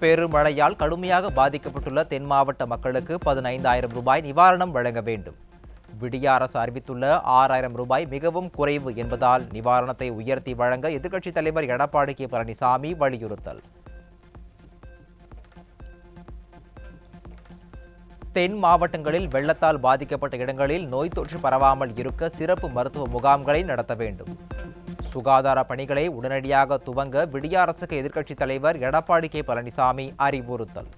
பெருமழையால் கடுமையாக பாதிக்கப்பட்டுள்ள தென் மாவட்ட மக்களுக்கு 15,000 ரூபாய் நிவாரணம் வழங்க வேண்டும். விடிய அரசு அறிவித்துள்ள 6,000 ரூபாய் மிகவும் குறைவு என்பதால் நிவாரணத்தை உயர்த்தி வழங்க எதிர்க்கட்சித் தலைவர் எடப்பாடி கே பழனிசாமி வலியுறுத்தல். தென் மாவட்டங்களில் வெள்ளத்தால் பாதிக்கப்பட்ட இடங்களில் நோய் தொற்று பரவாமல் இருக்க சிறப்பு மருத்துவ முகாம்களை நடத்த வேண்டும். சுகாதார பணிகளை உடனடியாக துவங்க விடிய அரசுக்கு எதிர்க்கட்சித் தலைவர் எடப்பாடி கே பழனிசாமி அறிவுறுத்தல்.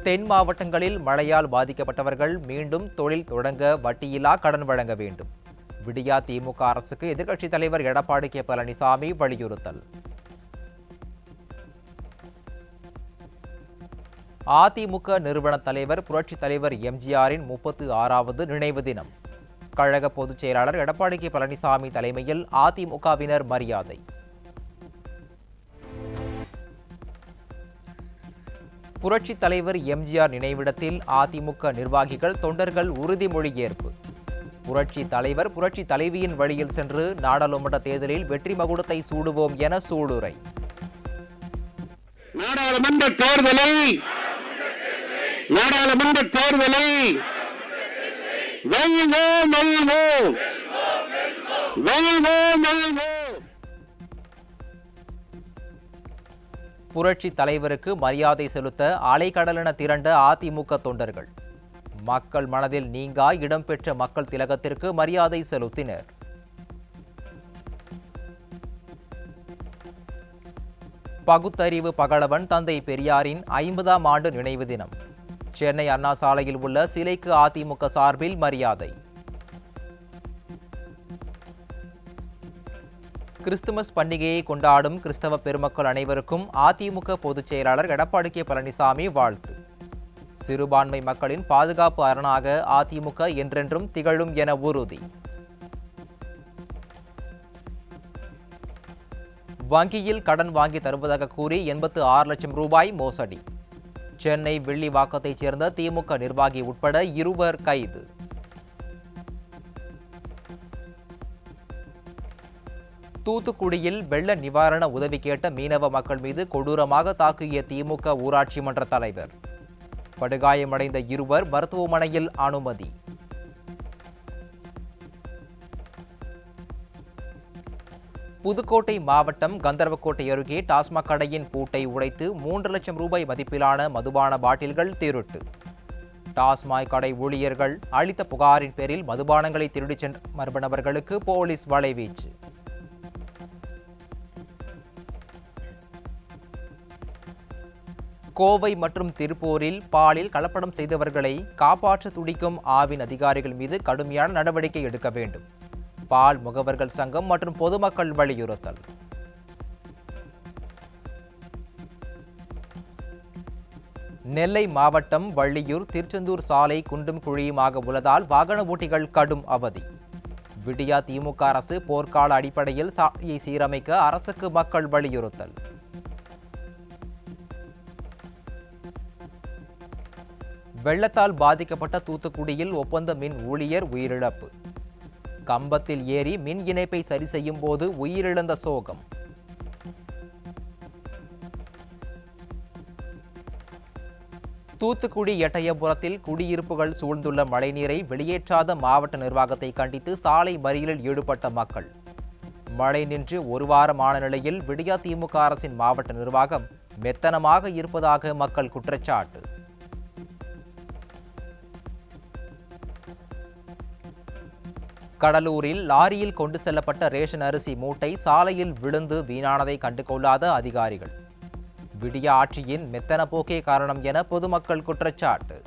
தென் மாவட்டங்களில் மழையால் பாதிக்கப்பட்டவர்கள் மீண்டும் தொழில் தொடங்க வட்டியில்லா கடன் வழங்க வேண்டும். விடியா திமுக அரசுக்கு எதிர்க்கட்சித் தலைவர் எடப்பாடி கே பழனிசாமி வலியுறுத்தல். அதிமுக நிறுவன தலைவர் புரட்சித் தலைவர் எம்ஜிஆரின் 36வது நினைவு தினம். கழக பொதுச் செயலாளர் எடப்பாடி கே பழனிசாமி தலைமையில் அதிமுகவினர் மரியாதை. புரட்சித் தலைவர் எம்ஜிஆர் நினைவிடத்தில் அதிமுக நிர்வாகிகள் தொண்டர்கள் உறுதிமொழி ஏற்பு. புரட்சி தலைவர் புரட்சி தலைவியின் வழியில் சென்று நாடாளுமன்ற தேர்தலில் வெற்றி மகுடத்தை சூடுவோம் என சூளுரை. நாடாளுமன்ற தேர்தலை புரட்சி தலைவருக்கு மரியாதை செலுத்த அலைக்கடலென திரண்ட அதிமுக தொண்டர்கள் மக்கள் மனதில் நீங்கா இடம்பெற்ற மக்கள் திலகத்திற்கு மரியாதை செலுத்தினர். பகுத்தறிவு பகலவன் தந்தை பெரியாரின் 50ஆம் ஆண்டு நினைவு தினம். சென்னை அண்ணா சாலையில் உள்ள சிலைக்கு அதிமுக சார்பில் மரியாதை. கிறிஸ்துமஸ் பண்டிகையை கொண்டாடும் கிறிஸ்தவ பெருமக்கள் அனைவருக்கும் அதிமுக பொதுச் செயலாளர் எடப்பாடி கே பழனிசாமி வாழ்த்து. சிறுபான்மை மக்களின் பாதுகாப்பு அரணாக அதிமுக என்றென்றும் திகழும் என உறுதி. வங்கியில் கடன் வாங்கி தருவதாக கூறி 86 லட்சம் ரூபாய் மோசடி. சென்னை வெள்ளிவாக்கத்தைச் சேர்ந்த திமுக நிர்வாகி உட்பட 2 கைது. தூத்துக்குடியில் வெள்ள நிவாரண உதவி கேட்ட மீனவ மக்கள் மீது கொடூரமாக தாக்கிய திமுக ஊராட்சி மன்ற தலைவர். படுகாயமடைந்த 2 மருத்துவமனையில் அனுமதி. புதுக்கோட்டை மாவட்டம் கந்தர்வக்கோட்டை அருகே டாஸ்மாக் கடையின் பூட்டை உடைத்து 3 லட்சம் ரூபாய் மதிப்பிலான மதுபான பாட்டில்கள் திருட்டு. டாஸ்மாக் கடை ஊழியர்கள் அளித்த புகாரின் பேரில் மதுபானங்களை திருடிச் சென்ற மர்ம நபர்களுக்கு போலீஸ் வலைவீச்சு. கோவை மற்றும் திருப்பூரில் பாலில் கலப்படம் செய்தவர்களை காப்பாற்ற துடிக்கும் ஆவின் அதிகாரிகள் மீது கடுமையான நடவடிக்கை எடுக்க வேண்டும். பால் முகவர்கள் சங்கம் மற்றும் பொதுமக்கள் வலியுறுத்தல். நெல்லை மாவட்டம் வள்ளியூர் திருச்செந்தூர் சாலை குண்டும் குழியுமாக உள்ளதால் வாகன ஓட்டிகள் கடும் அவதி. விடியா திமுக அரசு போர்க்கால அடிப்படையில் சாலையை சீரமைக்க அரசுக்கு மக்கள் வலியுறுத்தல். வெள்ளத்தால் பாதிக்கப்பட்ட தூத்துக்குடியில் ஒப்பந்த மின் ஊழியர் உயிரிழப்பு. கம்பத்தில் ஏறி மின் இணைப்பை சரி செய்யும் போது உயிரிழந்த சோகம். தூத்துக்குடி எட்டயபுரத்தில் குடியிருப்புகள் சூழ்ந்துள்ள மழைநீரை வெளியேற்றாத மாவட்ட நிர்வாகத்தை கண்டித்து சாலை மறியலில் ஈடுபட்ட மக்கள். மழை நின்று 1 வாரமான நிலையில் விடியா திமுக அரசின் மாவட்ட நிர்வாகம் மெத்தனமாக இருப்பதாக மக்கள் குற்றச்சாட்டு. கடலூரில் லாரியில் கொண்டு செல்லப்பட்ட ரேஷன் அரிசி மூட்டை சாலையில் விழுந்து வீணானதை கண்டுகொள்ளாத அதிகாரிகள். விடியா ஆட்சியின் மெத்தன போக்கே காரணம் என பொதுமக்கள் குற்றச்சாட்டு.